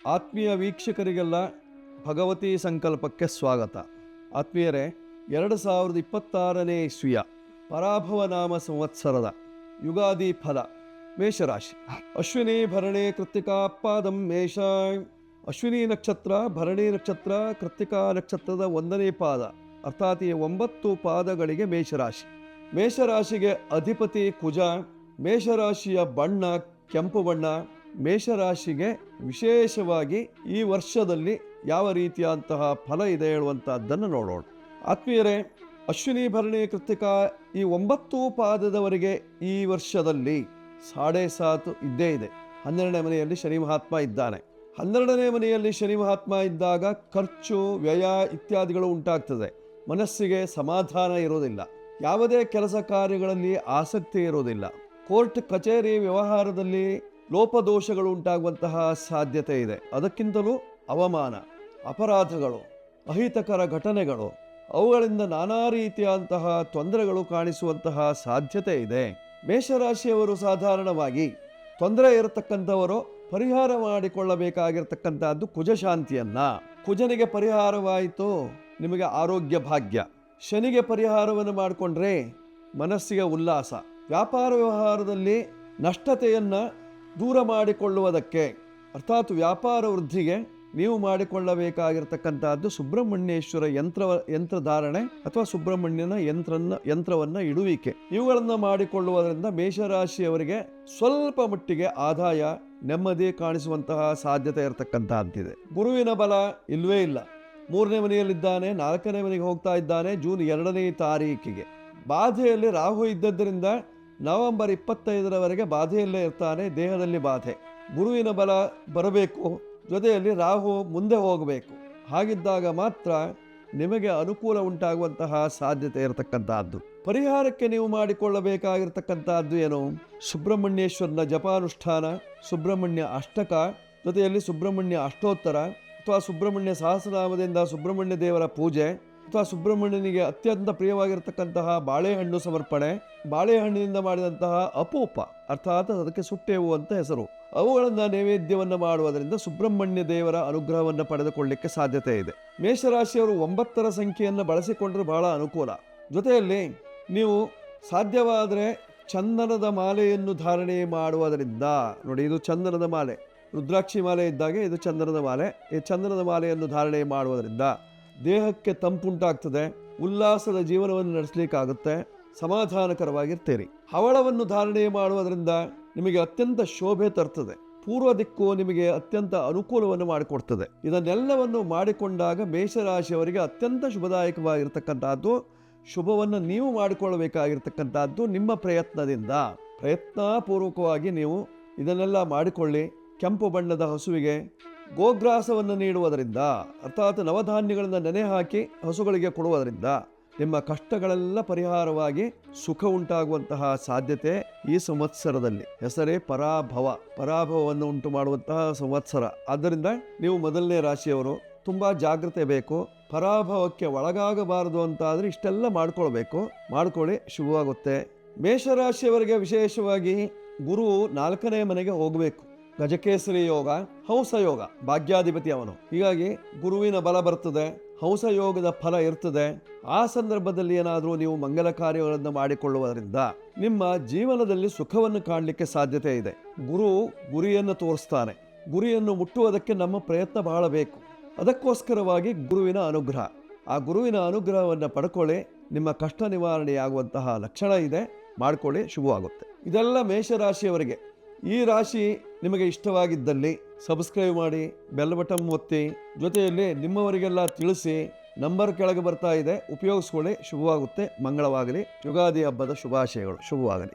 ಆತ್ಮೀಯ ವೀಕ್ಷಕರಿಗೆಲ್ಲ ಭಗವತಿ ಸಂಕಲ್ಪಕ್ಕೆ ಸ್ವಾಗತ. ಆತ್ಮೀಯರೇ, 2026ನೇ ಇಸ್ವಿಯ ಪರಾಭವ ನಾಮ ಸಂವತ್ಸರದ ಯುಗಾದಿ ಫಲ ಮೇಷರಾಶಿ. ಅಶ್ವಿನಿ ಭರಣಿ ಕೃತ್ತಿಕಾ ಪಾದಂ ಮೇಷ. ಅಶ್ವಿನಿ ನಕ್ಷತ್ರ, ಭರಣಿ ನಕ್ಷತ್ರ, ಕೃತ್ತಿಕಾ ನಕ್ಷತ್ರದ 1ನೇ ಪಾದ ಅರ್ಥಾತ್ 9 ಪಾದಗಳಿಗೆ ಮೇಷರಾಶಿ. ಮೇಷರಾಶಿಗೆ ಅಧಿಪತಿ ಕುಜ. ಮೇಷರಾಶಿಯ ಬಣ್ಣ ಕೆಂಪು ಬಣ್ಣ. ಮೇಷರಾಶಿಗೆ ವಿಶೇಷವಾಗಿ ಈ ವರ್ಷದಲ್ಲಿ ಯಾವ ರೀತಿಯಾದಂತಹ ಫಲ ಇದೆ ಹೇಳುವಂತಹದ್ದನ್ನು ನೋಡೋಣ. ಆತ್ಮೀಯರೇ, ಅಶ್ವಿನಿ ಭರಣಿ ಕೃತ್ತಿಕಾ ಈ 9 ಪಾದದವರೆಗೆ ಈ ವರ್ಷದಲ್ಲಿ 7.5 ಇದ್ದೇ ಇದೆ. 12ನೇ ಮನೆಯಲ್ಲಿ ಶನಿ ಮಹಾತ್ಮ ಇದ್ದಾನೆ. 12ನೇ ಮನೆಯಲ್ಲಿ ಶನಿ ಮಹಾತ್ಮ ಇದ್ದಾಗ ಖರ್ಚು, ವ್ಯಯ ಇತ್ಯಾದಿಗಳು ಉಂಟಾಗ್ತದೆ. ಮನಸ್ಸಿಗೆ ಸಮಾಧಾನ ಇರೋದಿಲ್ಲ. ಯಾವುದೇ ಕೆಲಸ ಕಾರ್ಯಗಳಲ್ಲಿ ಆಸಕ್ತಿ ಇರೋದಿಲ್ಲ. ಕೋರ್ಟ್ ಕಚೇರಿ ವ್ಯವಹಾರದಲ್ಲಿ ಲೋಪದೋಷಗಳು ಉಂಟಾಗುವಂತಹ ಸಾಧ್ಯತೆ ಇದೆ. ಅದಕ್ಕಿಂತಲೂ ಅವಮಾನ, ಅಪರಾಧಗಳು, ಅಹಿತಕರ ಘಟನೆಗಳು, ಅವುಗಳಿಂದ ನಾನಾ ರೀತಿಯಾದಂತಹ ತೊಂದರೆಗಳು ಕಾಣಿಸುವಂತಹ ಸಾಧ್ಯತೆ ಇದೆ. ಮೇಷರಾಶಿಯವರು ಸಾಧಾರಣವಾಗಿ ತೊಂದರೆ ಇರತಕ್ಕಂಥವರು ಪರಿಹಾರ ಮಾಡಿಕೊಳ್ಳಬೇಕಾಗಿರ್ತಕ್ಕಂಥದ್ದು ಕುಜಶಾಂತಿಯನ್ನ. ಕುಜನಿಗೆ ಪರಿಹಾರವಾಯಿತು, ನಿಮಗೆ ಆರೋಗ್ಯ ಭಾಗ್ಯ. ಶನಿಗೆ ಪರಿಹಾರವನ್ನು ಮಾಡಿಕೊಂಡ್ರೆ ಮನಸ್ಸಿಗೆ ಉಲ್ಲಾಸ. ವ್ಯಾಪಾರ ವ್ಯವಹಾರದಲ್ಲಿ ನಷ್ಟತೆಯನ್ನು ದೂರ ಮಾಡಿಕೊಳ್ಳುವುದಕ್ಕೆ ಅರ್ಥಾತ್ ವ್ಯಾಪಾರ ವೃದ್ಧಿಗೆ ನೀವು ಮಾಡಿಕೊಳ್ಳಬೇಕಾಗಿರ್ತಕ್ಕಂಥದ್ದು ಸುಬ್ರಹ್ಮಣ್ಯೇಶ್ವರ ಯಂತ್ರಧಾರಣೆ ಅಥವಾ ಸುಬ್ರಹ್ಮಣ್ಯನ ಯಂತ್ರವನ್ನು ಇಡುವಿಕೆ. ಇವುಗಳನ್ನು ಮಾಡಿಕೊಳ್ಳುವುದರಿಂದ ಮೇಷರಾಶಿಯವರಿಗೆ ಸ್ವಲ್ಪ ಮಟ್ಟಿಗೆ ಆದಾಯ, ನೆಮ್ಮದಿ ಕಾಣಿಸುವಂತಹ ಸಾಧ್ಯತೆ ಇರತಕ್ಕಂತಹದ್ದಿದೆ. ಗುರುವಿನ ಬಲ ಇಲ್ವೇ ಇಲ್ಲ. 3ನೇ ಮನೆಯಲ್ಲಿದ್ದಾನೆ, 4ನೇ ಮನೆಗೆ ಹೋಗ್ತಾ ಇದ್ದಾನೆ. ಜೂನ್ 2ನೇ ತಾರೀಕಿಗೆ ಬಾಧೆಯಲ್ಲಿ ರಾಹು ಇದ್ದದ್ದರಿಂದ ನವೆಂಬರ್ 25ರವರೆಗೆ ಬಾಧೆಯಲ್ಲೇ ಇರ್ತಾನೆ. ದೇಹದಲ್ಲಿ ಬಾಧೆ. ಗುರುವಿನ ಬಲ ಬರಬೇಕು, ಜೊತೆಯಲ್ಲಿ ರಾಹು ಮುಂದೆ ಹೋಗಬೇಕು. ಹಾಗಿದ್ದಾಗ ಮಾತ್ರ ನಿಮಗೆ ಅನುಕೂಲ ಉಂಟಾಗುವಂತಹ ಸಾಧ್ಯತೆ ಇರತಕ್ಕಂತಹದ್ದು. ಪರಿಹಾರಕ್ಕೆ ನೀವು ಮಾಡಿಕೊಳ್ಳಬೇಕಾಗಿರ್ತಕ್ಕಂಥದ್ದು ಏನು? ಸುಬ್ರಹ್ಮಣ್ಯೇಶ್ವರನ ಜಪಾನುಷ್ಠಾನ, ಸುಬ್ರಹ್ಮಣ್ಯ ಅಷ್ಟಕ, ಜೊತೆಯಲ್ಲಿ ಸುಬ್ರಹ್ಮಣ್ಯ ಅಷ್ಟೋತ್ತರ ಅಥವಾ ಸುಬ್ರಹ್ಮಣ್ಯ ಸಹಸ್ರನಾಮದಿಂದ ಸುಬ್ರಹ್ಮಣ್ಯ ದೇವರ ಪೂಜೆ ಅಥವಾ ಸುಬ್ರಹ್ಮಣ್ಯನಿಗೆ ಅತ್ಯಂತ ಪ್ರಿಯವಾಗಿರ್ತಕ್ಕಂತಹ ಬಾಳೆಹಣ್ಣು ಸಮರ್ಪಣೆ, ಬಾಳೆಹಣ್ಣಿನಿಂದ ಮಾಡಿದಂತಹ ಅಪೂಪ ಅರ್ಥಾತ್ ಅದಕ್ಕೆ ಸುಟ್ಟೇವು ಅಂತ ಹೆಸರು, ಅವುಗಳನ್ನು ನೈವೇದ್ಯವನ್ನು ಮಾಡುವುದರಿಂದ ಸುಬ್ರಹ್ಮಣ್ಯ ದೇವರ ಅನುಗ್ರಹವನ್ನು ಪಡೆದುಕೊಳ್ಳಲಿಕ್ಕೆ ಸಾಧ್ಯತೆ ಇದೆ. ಮೇಷರಾಶಿಯವರು 9ರ ಸಂಖ್ಯೆಯನ್ನು ಬಳಸಿಕೊಂಡ್ರೆ ಬಹಳ ಅನುಕೂಲ. ಜೊತೆಯಲ್ಲಿ ನೀವು ಸಾಧ್ಯವಾದರೆ ಚಂದನದ ಮಾಲೆಯನ್ನು ಧಾರಣೆ ಮಾಡುವುದರಿಂದ, ನೋಡಿ ಇದು ಚಂದನದ ಮಾಲೆ, ರುದ್ರಾಕ್ಷಿ ಮಾಲೆ ಇದ್ದಾಗೆ ಇದು ಚಂದನದ ಮಾಲೆ. ಈ ಚಂದನದ ಮಾಲೆಯನ್ನು ಧಾರಣೆ ಮಾಡುವುದರಿಂದ ದೇಹಕ್ಕೆ ತಂಪುಂಟಾಗ್ತದೆ, ಉಲ್ಲಾಸದ ಜೀವನವನ್ನು ನಡೆಸಲಿಕ್ಕಾಗುತ್ತೆ, ಸಮಾಧಾನಕರವಾಗಿರ್ತೀರಿ. ಹವಳವನ್ನು ಧಾರಣೆ ಮಾಡುವುದರಿಂದ ನಿಮಗೆ ಅತ್ಯಂತ ಶೋಭೆ ತರ್ತದೆ. ಪೂರ್ವ ದಿಕ್ಕು ನಿಮಗೆ ಅತ್ಯಂತ ಅನುಕೂಲವನ್ನು ಮಾಡಿಕೊಡ್ತದೆ. ಇದನ್ನೆಲ್ಲವನ್ನು ಮಾಡಿಕೊಂಡಾಗ ಮೇಷರಾಶಿಯವರಿಗೆ ಅತ್ಯಂತ ಶುಭದಾಯಕವಾಗಿರ್ತಕ್ಕಂಥದ್ದು, ಶುಭವನ್ನು ನೀವು ಮಾಡಿಕೊಳ್ಳಬೇಕಾಗಿರ್ತಕ್ಕಂಥದ್ದು ನಿಮ್ಮ ಪ್ರಯತ್ನದಿಂದ. ಪ್ರಯತ್ನಪೂರ್ವಕವಾಗಿ ನೀವು ಇದನ್ನೆಲ್ಲ ಮಾಡಿಕೊಳ್ಳಿ. ಕೆಂಪು ಬಣ್ಣದ ಹಸುವಿಗೆ ಗೋಗ್ರಾಸವನ್ನು ನೀಡುವುದರಿಂದ ಅರ್ಥಾತ್ ನವಧಾನ್ಯಗಳನ್ನು ನೆನೆ ಹಾಕಿ ಹಸುಗಳಿಗೆ ಕೊಡುವುದರಿಂದ ನಿಮ್ಮ ಕಷ್ಟಗಳೆಲ್ಲ ಪರಿಹಾರವಾಗಿ ಸುಖ ಉಂಟಾಗುವಂತಹ ಸಾಧ್ಯತೆ ಈ ಸಂವತ್ಸರದಲ್ಲಿ. ಹೆಸರೇ ಪರಾಭವವನ್ನು ಉಂಟು ಮಾಡುವಂತಹ ಸಂವತ್ಸರ. ಆದ್ದರಿಂದ ನೀವು 1ನೇ ರಾಶಿಯವರು ತುಂಬ ಜಾಗ್ರತೆ ಬೇಕು. ಪರಾಭವಕ್ಕೆ ಒಳಗಾಗಬಾರದು ಅಂತಾದರೆ ಇಷ್ಟೆಲ್ಲ ಮಾಡ್ಕೊಳ್ಳಿ, ಶುಭವಾಗುತ್ತೆ. ಮೇಷರಾಶಿಯವರಿಗೆ ವಿಶೇಷವಾಗಿ ಗುರು 4ನೇ ಮನೆಗೆ ಹೋಗಬೇಕು. ಗಜಕೇಸರಿ ಯೋಗ, ಹಂಸ ಯೋಗ, ಭಾಗ್ಯಾಧಿಪತಿ ಅವನು. ಹೀಗಾಗಿ ಗುರುವಿನ ಬಲ ಬರ್ತದೆ, ಹಂಸ ಯೋಗದ ಫಲ ಇರ್ತದೆ. ಆ ಸಂದರ್ಭದಲ್ಲಿ ಏನಾದರೂ ನೀವು ಮಂಗಲ ಕಾರ್ಯಗಳನ್ನು ಮಾಡಿಕೊಳ್ಳುವುದರಿಂದ ನಿಮ್ಮ ಜೀವನದಲ್ಲಿ ಸುಖವನ್ನು ಕಾಣಲಿಕ್ಕೆ ಸಾಧ್ಯತೆ ಇದೆ. ಗುರಿಯನ್ನು ತೋರಿಸ್ತಾನೆ. ಗುರಿಯನ್ನು ಮುಟ್ಟುವುದಕ್ಕೆ ನಮ್ಮ ಪ್ರಯತ್ನ ಬಹಳ ಬೇಕು. ಅದಕ್ಕೋಸ್ಕರವಾಗಿ ಗುರುವಿನ ಅನುಗ್ರಹ. ಆ ಗುರುವಿನ ಅನುಗ್ರಹವನ್ನು ಪಡ್ಕೊಳ್ಳಿ. ನಿಮ್ಮ ಕಷ್ಟ ನಿವಾರಣೆಯಾಗುವಂತಹ ಲಕ್ಷಣ ಇದೆ, ಮಾಡಿಕೊಳ್ಳಿ, ಶುಭವಾಗುತ್ತೆ. ಇದೆಲ್ಲ ಮೇಷರಾಶಿಯವರಿಗೆ. ಈ ರಾಶಿ ನಿಮಗೆ ಇಷ್ಟವಾಗಿದ್ದಲ್ಲಿ ಸಬ್ಸ್ಕ್ರೈಬ್ ಮಾಡಿ, ಬೆಲ್ ಬಟನ್ ಒತ್ತಿ, ಜೊತೆಯಲ್ಲಿ ನಿಮ್ಮವರಿಗೆಲ್ಲ ತಿಳಿಸಿ. ನಂಬರ್ ಕೆಳಗೆ ಬರ್ತಾ ಇದೆ, ಉಪಯೋಗಿಸ್ಕೊಳ್ಳಿ, ಶುಭವಾಗುತ್ತೆ, ಮಂಗಳವಾಗಲಿ. ಯುಗಾದಿ ಹಬ್ಬದ ಶುಭಾಶಯಗಳು, ಶುಭವಾಗಲಿ.